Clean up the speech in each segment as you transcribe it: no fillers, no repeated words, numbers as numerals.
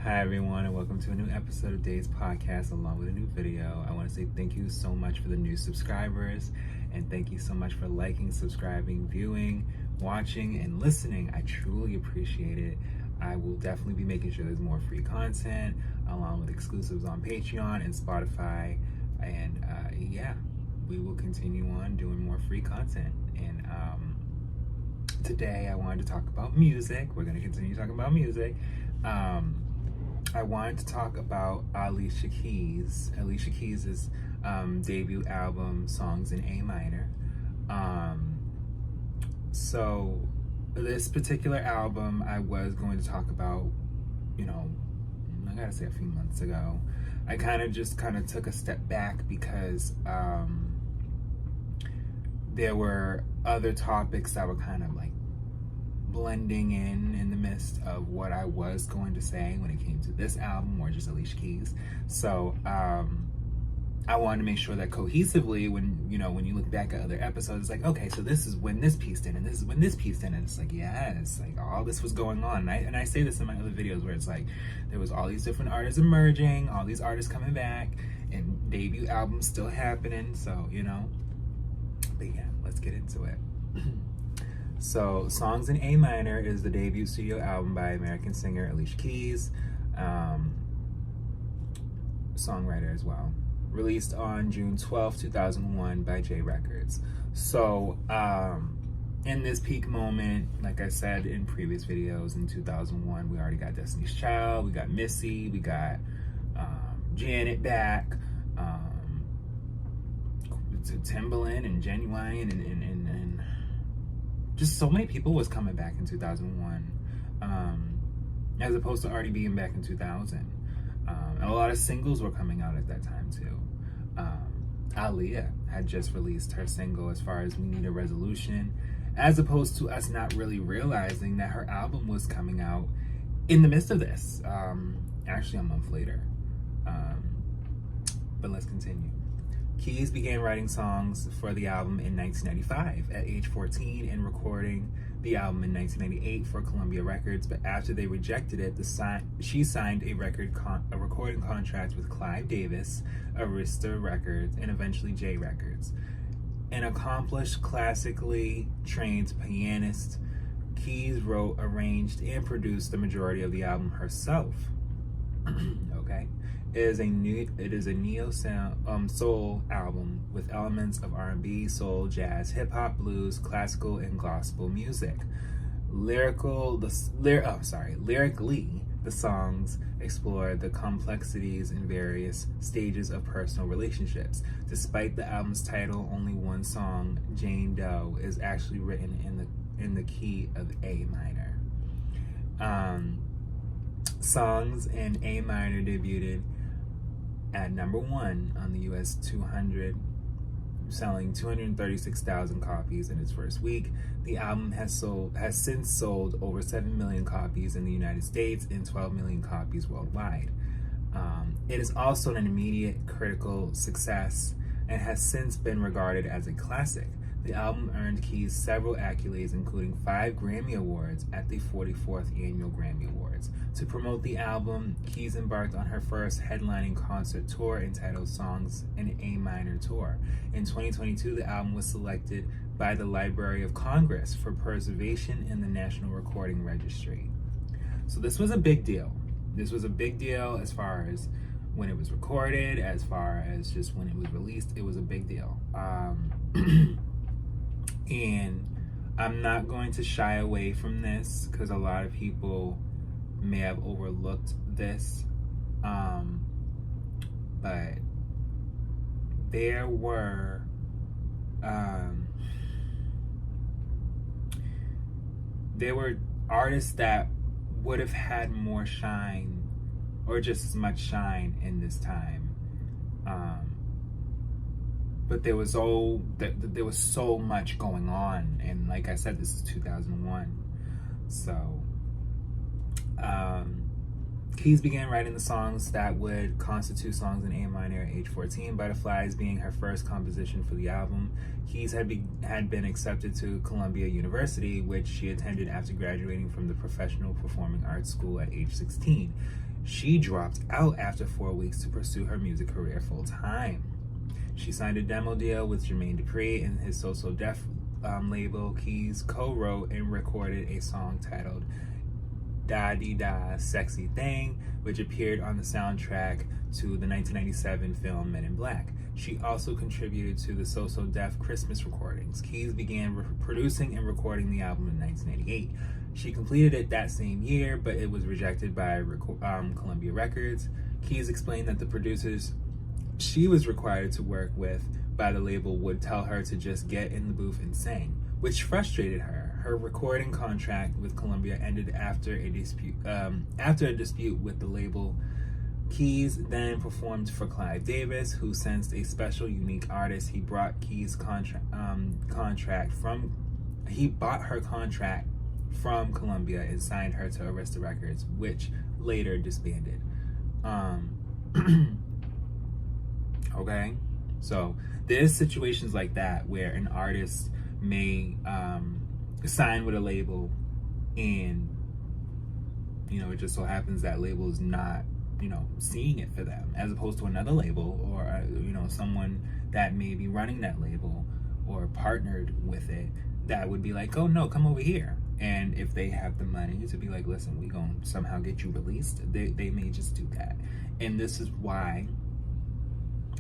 Hi everyone, and welcome to a new episode of Days Podcast along with a new video. I want to say thank you so much for the new subscribers, and thank you so much for liking, subscribing, viewing, watching, and listening. I truly appreciate it. I will definitely be making sure there's more free content along with exclusives on Patreon and Spotify, and yeah, we will continue on doing more free content. And today I wanted to talk about music. We're going to continue talking about music. I wanted to talk about Alicia Keys. Alicia Keys' debut album, Songs in A Minor. So this particular album I was going to talk about, I gotta say a few months ago. I kind of took a step back because there were other topics that were kind of like blending in the midst of what I was going to say when it came to this album or just Alicia Keys. So I wanted to make sure that cohesively, when you look back at other episodes, it's like, okay, so this is when this pieced in and this is when this pieced in, and it's like, yes, like all this was going on. And I say this in my other videos where it's like there was all these different artists emerging, all these artists coming back, and debut albums still happening. So but yeah, let's get into it. So, Songs in A Minor is the debut studio album by American singer Alicia Keys, songwriter as well. Released on June 12, 2001 by J Records. So, in this peak moment, like I said in previous videos, in 2001, we already got Destiny's Child, we got Missy, we got Janet back, Timbaland and Genuine, and just so many people was coming back in 2001, as opposed to already being back in 2000. And a lot of singles were coming out at that time too. Aaliyah had just released her single as far as We Need a Resolution, as opposed to us not really realizing that her album was coming out in the midst of this, actually a month later. But let's continue. Keys began writing songs for the album in 1995 at age 14 and recording the album in 1998 for Columbia Records, but after they rejected it, she signed a recording contract with Clive Davis, Arista Records, and eventually J Records. An accomplished, classically trained pianist, Keys wrote, arranged, and produced the majority of the album herself. Okay. It is a neo-soul album with elements of R&B, soul, jazz, hip-hop, blues, classical, and gospel music. Lyrically, the songs explore the complexities and various stages of personal relationships. Despite the album's title, only one song, Jane Doe, is actually written in the key of A minor. Songs in A minor debuted at number 1 on the US 200, selling 236,000 copies in its first week. The album has since sold over 7 million copies in the United States and 12 million copies worldwide. It is also an immediate critical success and has since been regarded as a classic. The album earned Keys several accolades, including 5 Grammy Awards at the 44th Annual Grammy Awards. To promote the album, Keys embarked on her first headlining concert tour entitled Songs in A Minor Tour. In 2022, the album was selected by the Library of Congress for preservation in the National Recording Registry. So this was a big deal. This was a big deal as far as when it was recorded, as far as just when it was released. It was a big deal. And I'm not going to shy away from this because a lot of people may have overlooked this. But there were artists that would have had more shine or just as much shine in this time. But there was so much going on, and like I said, this is 2001. So Keys began writing the songs that would constitute songs in A minor at age 14, Butterflies being her first composition for the album. Keys had been accepted to Columbia University, which she attended after graduating from the Professional Performing Arts School at age 16. She dropped out after 4 weeks to pursue her music career full time. She signed a demo deal with Jermaine Dupri and his So Def label. Keys co-wrote and recorded a song titled Da Dee Da Sexy Thing, which appeared on the soundtrack to the 1997 film Men in Black. She also contributed to the So Def Christmas recordings. Keys began producing and recording the album in 1998. She completed it that same year, but it was rejected by Columbia Records. Keys explained that the producers she was required to work with by the label would tell her to just get in the booth and sing, which frustrated her. Her recording contract with Columbia ended after a dispute with the label. Keys then performed for Clive Davis, who sensed a special, unique artist. He bought her contract from Columbia and signed her to Arista Records, which later disbanded. Okay, so there's situations like that where an artist may sign with a label, and it just so happens that label is not seeing it for them, as opposed to another label or someone that may be running that label or partnered with it that would be like, oh no, come over here. And if they have the money to be like, listen, we gonna somehow get you released, they may just do that. And this is why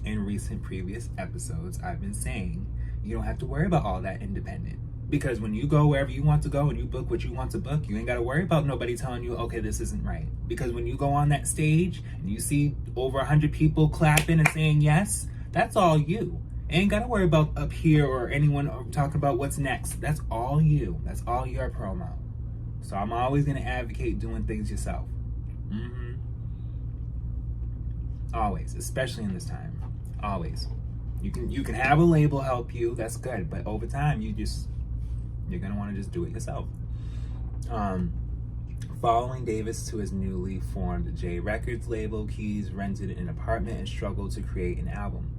in recent previous episodes I've been saying you don't have to worry about all that independent, because when you go wherever you want to go and you book what you want to book, you ain't got to worry about nobody telling you, okay, this isn't right. Because when you go on that stage and you see over 100 people clapping and saying yes, that's all you. Ain't got to worry about up here or anyone talking about what's next. That's all you. That's all your promo. So I'm always going to advocate doing things yourself. Always, especially in this time. Always. You can have a label help you, that's good, but over time you're gonna want to just do it yourself. Following Davis to his newly formed J Records label, Keys rented an apartment and struggled to create an album.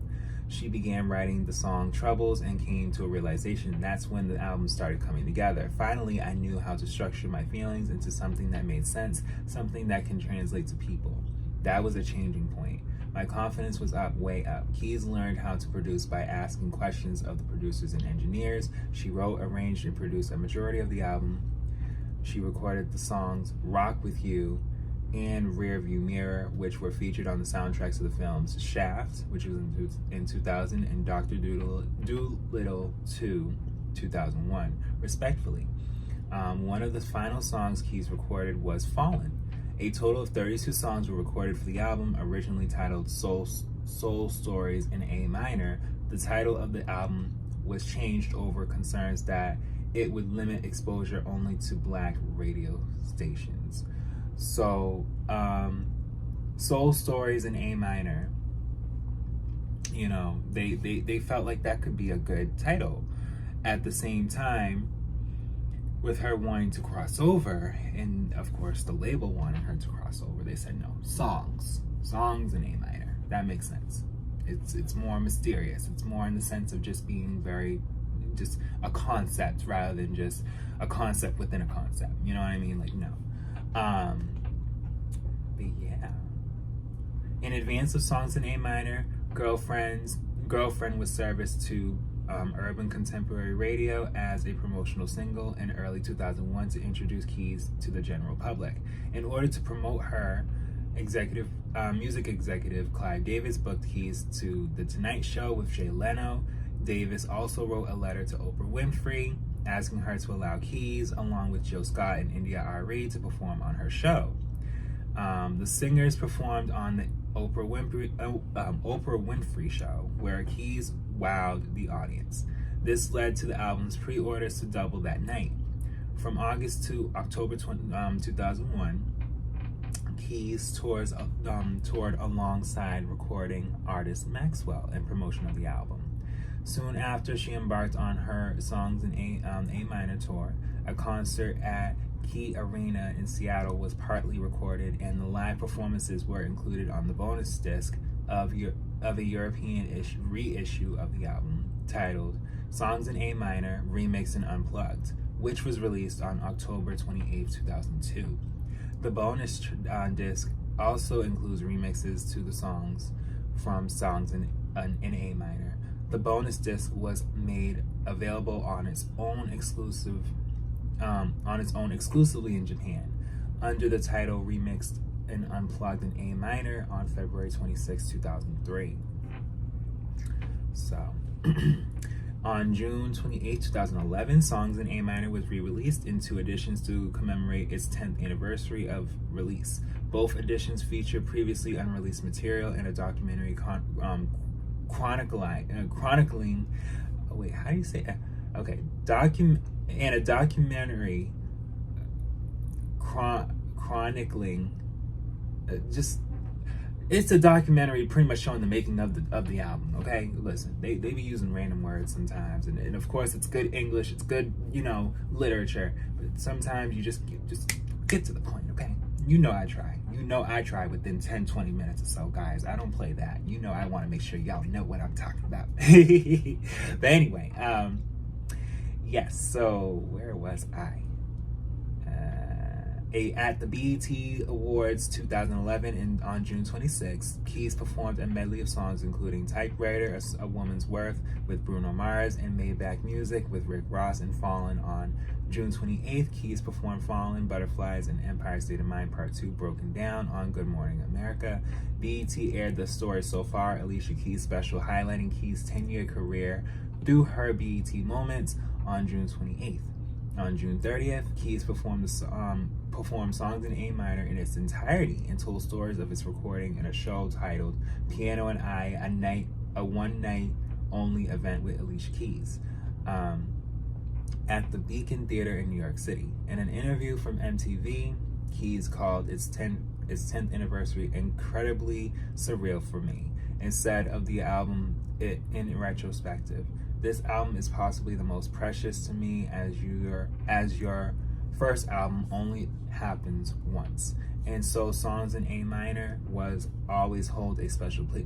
She began writing the song Troubles and came to a realization. That's when the album started coming together. Finally, I knew how to structure my feelings into something that made sense, something that can translate to people. That was a changing point. My confidence was up, way up. Keys learned how to produce by asking questions of the producers and engineers. She wrote, arranged, and produced a majority of the album. She recorded the songs Rock With You and Rearview Mirror, which were featured on the soundtracks of the films Shaft, which was in 2000, and Dr. Dolittle 2, 2001, respectfully. One of the final songs Keys recorded was Fallen. A total of 32 songs were recorded for the album, originally titled Soul Stories in A minor. The title of the album was changed over concerns that it would limit exposure only to Black radio stations. So, Soul Stories in A minor, they felt like that could be a good title. At the same time, with her wanting to cross over, and of course the label wanted her to cross over, they said no, songs in A minor. That makes sense. It's more mysterious. It's more in the sense of just being just a concept rather than just a concept within a concept. You know what I mean? Like, no. But yeah. In advance of songs in A minor, Girlfriend was serviced to Urban Contemporary Radio as a promotional single in early 2001 to introduce Keys to the general public. In order to promote her, music executive Clive Davis booked Keys to The Tonight Show with Jay Leno. Davis also wrote a letter to Oprah Winfrey asking her to allow Keys, along with Jill Scott and India Arie, to perform on her show. The singers performed on the Oprah Winfrey Show, where Keys wowed the audience. This led to the album's pre-orders to double that night. From August to October 2001, Keys toured alongside recording artist Maxwell in promotion of the album. Soon after, she embarked on her Songs in A minor tour. A concert at Key Arena in Seattle was partly recorded, and the live performances were included on the bonus disc of a European reissue of the album titled Songs in A Minor, Remixed and Unplugged, which was released on October 28, 2002. The bonus disc also includes remixes to the songs from songs in A minor. The bonus disc was made available on its own exclusively in Japan, under the title Remixed and Unplugged in A minor on February 26, 2003. So, on June 28, 2011, Songs in A minor was re-released in 2 editions to commemorate its 10th anniversary of release. Both editions feature previously unreleased material and a documentary chronicling. Oh wait, how do you say that? Okay, a documentary chronicling. It's a documentary pretty much showing the making of the album. Okay, listen, they be using random words sometimes, and of course it's good English, it's good literature, but sometimes you just get to the point. Okay, I try. I try within 10-20 minutes or so, guys. I don't play that. I want to make sure y'all know what I'm talking about. But anyway, yes. So where was I? At the BET Awards 2011 and on June 26, Keys performed a medley of songs including Typewriter, A Woman's Worth with Bruno Mars, and Maybach Music with Rick Ross, and Fallen. On June 28th, Keys performed Fallen, Butterflies, and Empire State of Mind Part 2 Broken Down on Good Morning America. BET aired The Story So Far, Alicia Keys special highlighting Keys' 10-year career through her BET moments on June 28th. On June 30th, Keys performed Songs in A minor in its entirety and told stories of its recording in a show titled Piano and I, a one-night only event with Alicia Keys, at the Beacon Theater in New York City. In an interview from MTV, Keys called its 10th anniversary incredibly surreal for me, and said of the album in retrospective, "This album is possibly the most precious to me, as your first album only happens once, and so Songs in A minor will always hold a special place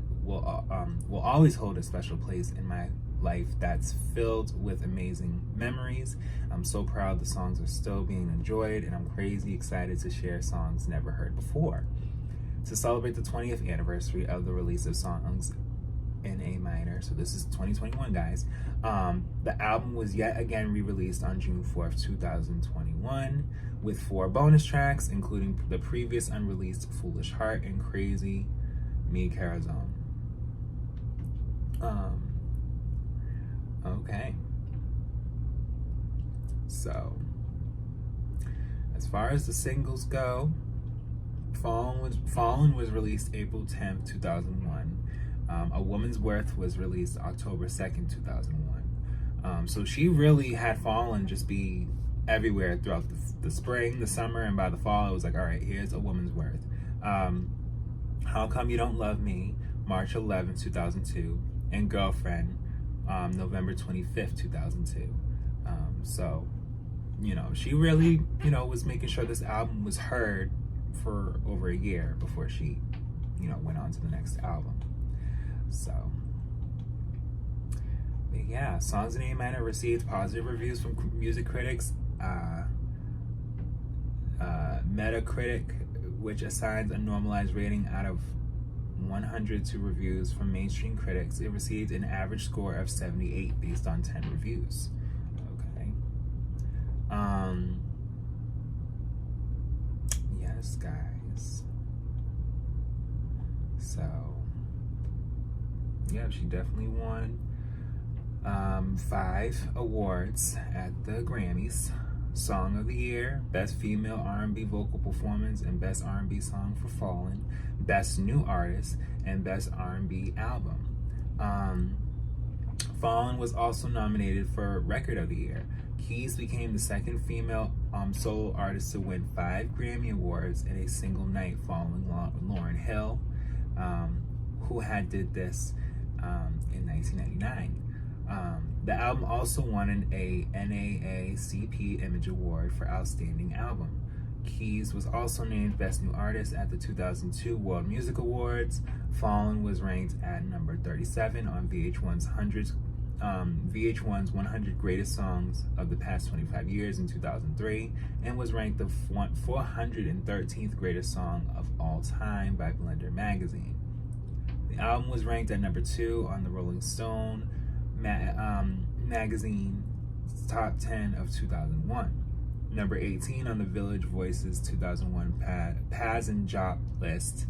in my life that's filled with amazing memories. I'm so proud the songs are still being enjoyed, and I'm crazy excited to share songs never heard before." To celebrate the 20th anniversary of the release of Songs in A minor, so this is 2021, guys, the album was yet again re-released on June 4th, 2021, with 4 bonus tracks, including the previous unreleased Foolish Heart and Crazy Mi Corazon. Okay. So, as far as the singles go, Fallen was released April 10th, 2001. A Woman's Worth was released October 2nd, 2001. So she really had Fallen just be everywhere throughout the spring, the summer, and by the fall, it was like, all right, here's A Woman's Worth. How Come You Don't Love Me, March 11th, 2002. And Girlfriend, November 25th, 2002. So, she really, was making sure this album was heard for over a year before she, went on to the next album. So, but yeah, Songs in A minor received positive reviews from music critics. Metacritic, which assigns a normalized rating out of 100 to reviews from mainstream critics, it received an average score of 78 based on 10 reviews. Okay. Yes, guys. So, yeah, she definitely won 5 awards at the Grammys: Song of the Year, Best Female R&B Vocal Performance, and Best R&B Song for Fallen, Best New Artist, and Best R&B Album. Fallen was also nominated for Record of the Year. Keys became the second female solo artist to win 5 Grammy Awards in a single night, following Lauryn Hill, who had did this in 1999. The album also won an NAACP Image Award for Outstanding Album. Keys was also named Best New Artist at the 2002 World Music Awards. Fallen was ranked at number 37 on VH1's VH1's 100 Greatest Songs of the Past 25 Years in 2003, and was ranked the 413th greatest song of all time by Blender magazine. The album was ranked at number 2 on the Rolling Stone magazine top 10 of 2001, number 18 on the Village Voices 2001 Paz and Jop list,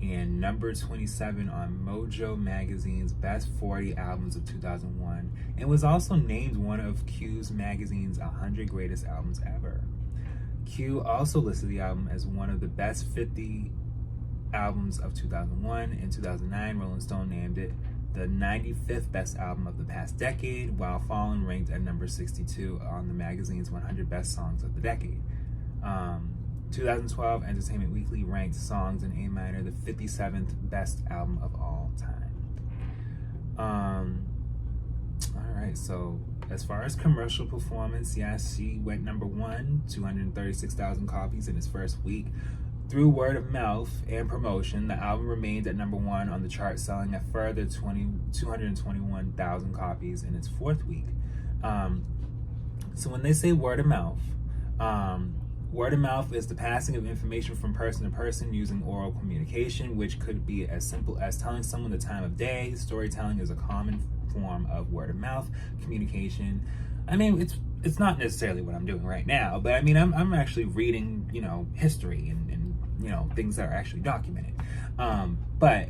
and number 27 on Mojo Magazine's Best 40 Albums of 2001, and was also named one of Q's magazine's 100 Greatest Albums Ever. Q also listed the album as one of the best 50 albums of 2001. In 2009, Rolling Stone named it the 95th best album of the past decade, while Fallen ranked at number 62 on the magazine's 100 best songs of the decade. 2012 Entertainment Weekly ranked Songs in A Minor the 57th best album of all time. All right, so as far as commercial performance, yes, she went number 1, 236,000 copies in its first week. Through word of mouth and promotion, the album remained at number 1 on the chart, selling a further 221,000 copies in its fourth week. So when they say word of mouth is the passing of information from person to person using oral communication, which could be as simple as telling someone the time of day. Storytelling is a common form of word of mouth communication. I mean, it's not necessarily what I'm doing right now, but I mean, I'm actually reading, history and things that are actually documented. But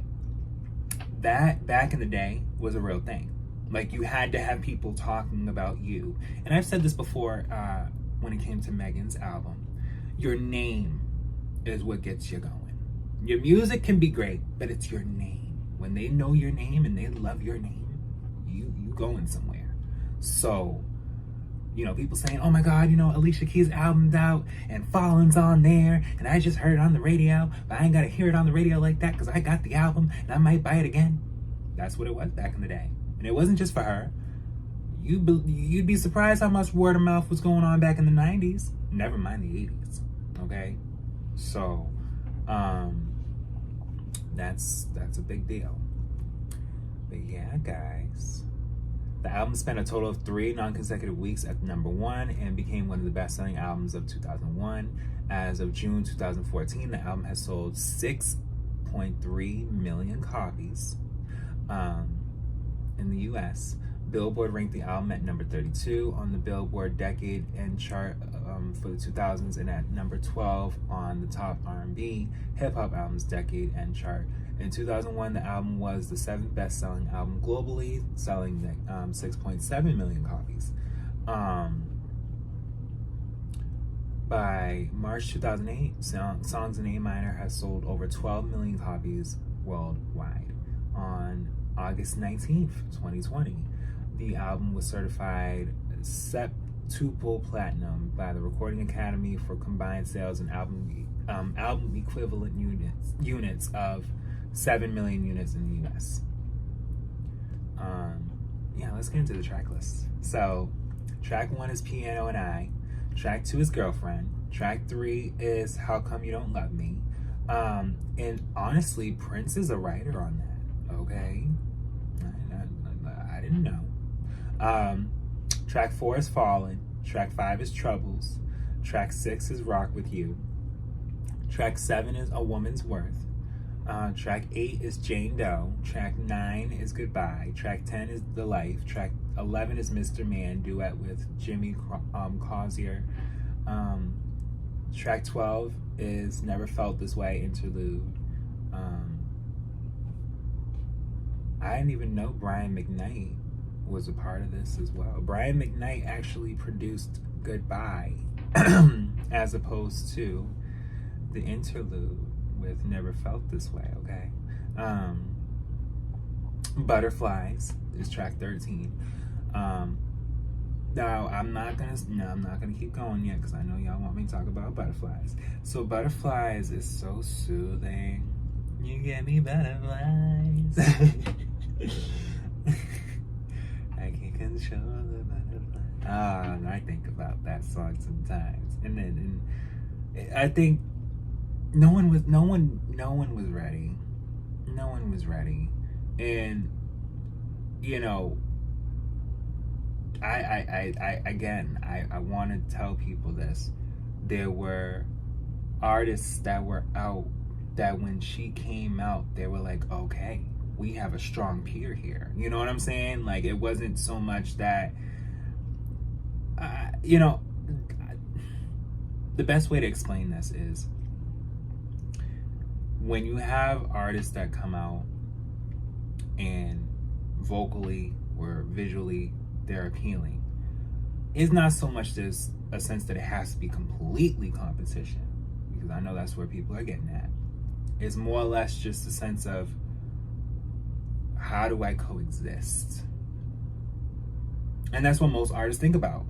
that back in the day was a real thing. Like, you had to have people talking about you. And I've said this before when it came to Megan's album. Your name is what gets you going. Your music can be great, but it's your name. When they know your name and they love your name, you going somewhere. So, people saying, oh my God, Alicia Keys' album's out and Fallen's on there, and I just heard it on the radio, but I ain't got to hear it on the radio like that because I got the album and I might buy it again. That's what it was back in the day. And it wasn't just for her. You'd be surprised how much word of mouth was going on back in the 90s. Never mind the 80s, okay? So, that's a big deal. But yeah, guys. The album spent a total of 3 non-consecutive weeks at number 1 and became one of the best-selling albums of 2001. As of June 2014, the album has sold 6.3 million copies in the US. Billboard ranked the album at number 32 on the Billboard Decade and chart for the 2000s, and at number 12 on the top R&B hip-hop albums decade and chart. In 2001, the album was the 7th best-selling album globally, selling 6.7 million copies. By March 2008, Songs in A Minor has sold over 12 million copies worldwide. On August 19th, 2020, the album was certified septuple platinum by the Recording Academy for combined sales and album equivalent units of 7 million units in the US. Let's get into the track list. So, track 1 is Piano and I. Track 2 is Girlfriend. Track 3 is How Come You Don't Love Me. And honestly, Prince is a writer on that, okay? I didn't know. Track 4 is Fallen. Track 5 is Troubles. Track 6 is Rock With You. Track 7 is A Woman's Worth. Track 8 is Jane Doe. Track 9 is Goodbye. Track 10 is The Life. Track 11 is Mr. Man, duet with Jimmy Crozier. Track 12 is Never Felt This Way, interlude. I didn't even know Brian McKnight was a part of this as well. Brian McKnight actually produced Goodbye as opposed to the interlude with Never Felt This Way, okay? Butterflies is track 13. Now, I'm not gonna keep going yet because I know y'all want me to talk about butterflies. So Butterflies is so soothing. You get me butterflies. I can control the butterflies. I think about that song sometimes. And I think no one was ready. No one was ready. And I want to tell people this. There were artists that were out that when she came out, they were like, okay, we have a strong peer here. You know what I'm saying? Like, it wasn't so much that, you know, the best way to explain this is when you have artists that come out and vocally or visually they're appealing, it's not so much just a sense that it has to be completely competition, because I know that's where people are getting at. It's more or less just a sense of, how do I coexist? And that's what most artists think about,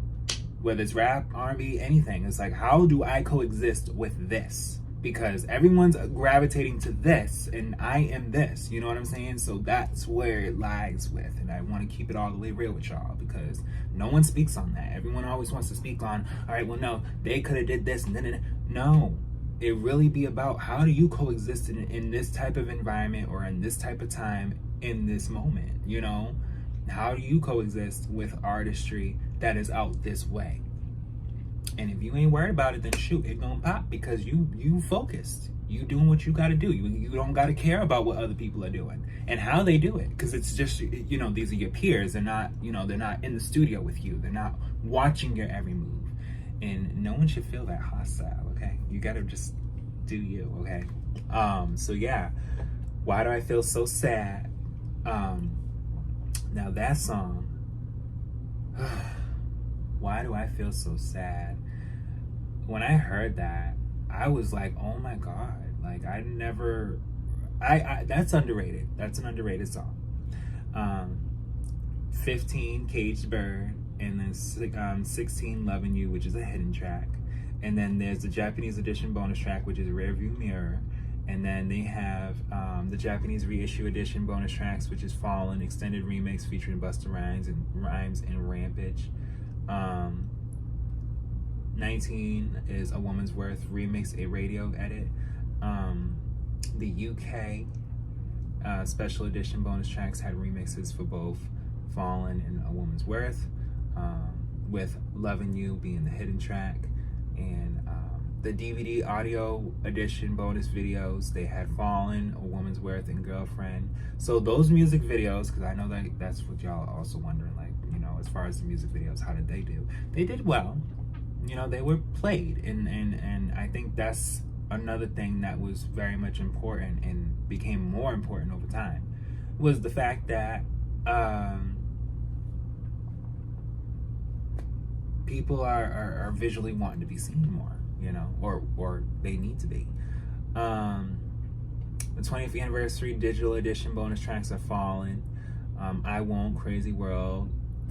whether it's rap, R&B, anything. It's like, how do I coexist with this? Because everyone's gravitating to this and I am this, you know what I'm saying? So that's where it lies with, and I want to keep it all the way real with y'all, because no one speaks on that. Everyone always wants to speak on, all right, well, no, they could have did this and then, no. It really be about, how do you coexist in this type of environment or in this type of time in this moment, you know? How do you coexist with artistry that is out this way? And if you ain't worried about it, then shoot, it gonna pop, because you focused. You doing what you gotta do. You don't gotta care about what other people are doing and how they do it, because it's just, you know, these are your peers. They're not, you know, they're not in the studio with you. They're not watching your every move. And no one should feel that hostile, okay? You gotta just do you, okay? So yeah, why do I feel so sad? Now that song, why do I feel so sad? When I heard that, I was like, oh my God, like I that's underrated. That's an underrated song. 15, Caged Bird, and then 16, Loving You, which is a hidden track. And then there's the Japanese edition bonus track, which is Rearview Mirror. And then they have the Japanese reissue edition bonus tracks, which is Fallen, extended remix featuring Busta Rhymes and Rampage. 19 is A Woman's Worth remix, a radio edit. The UK special edition bonus tracks had remixes for both Fallen and A Woman's Worth, with Loving You being the hidden track. And the DVD audio edition bonus videos, they had Fallen, A Woman's Worth, and Girlfriend. So those music videos, because I know that's what y'all are also wondering, like, you know, as far as the music videos, how did they do? They did well. You know, they were played, and I think that's another thing that was very much important and became more important over time, was the fact that people are visually wanting to be seen more, you know, or they need to be. The 20th anniversary digital edition bonus tracks are Fallen, I Won't, Crazy World,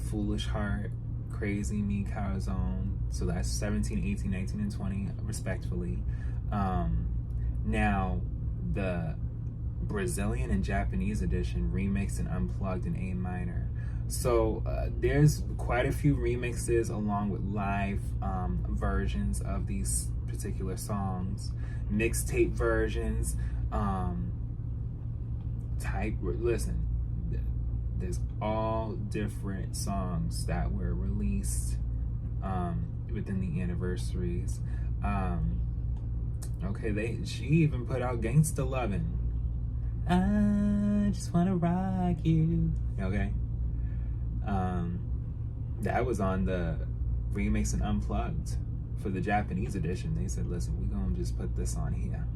Foolish Heart, Crazy Me, Corazon. So that's 17, 18, 19, and 20, respectfully. Now, the Brazilian and Japanese edition remixed and unplugged in A minor. So there's quite a few remixes along with live versions of these particular songs, mixtape versions, listen, there's all different songs that were released within the anniversaries. Okay, she even put out Gangsta Lovin'. I just wanna rock you. Okay. That was on the remix and unplugged for the Japanese edition. They said, listen, we're gonna just put this on here.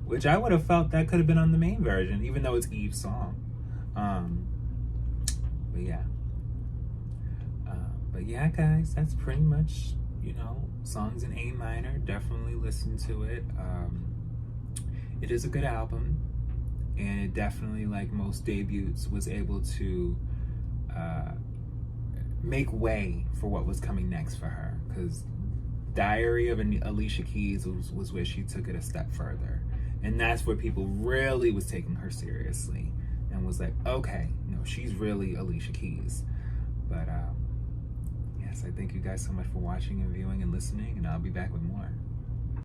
Which I would have felt that could have been on the main version, even though it's Eve's song. But yeah. But yeah, guys, that's pretty much, you know, songs in A minor. Definitely listen to it. It is a good album, and it definitely, like most debuts, was able to make way for what was coming next for her, because Diary of Alicia Keys was where she took it a step further, and that's where people really was taking her seriously and was like, okay, no, she's really Alicia Keys. But yes, I thank you guys so much for watching and viewing and listening, and I'll be back with more.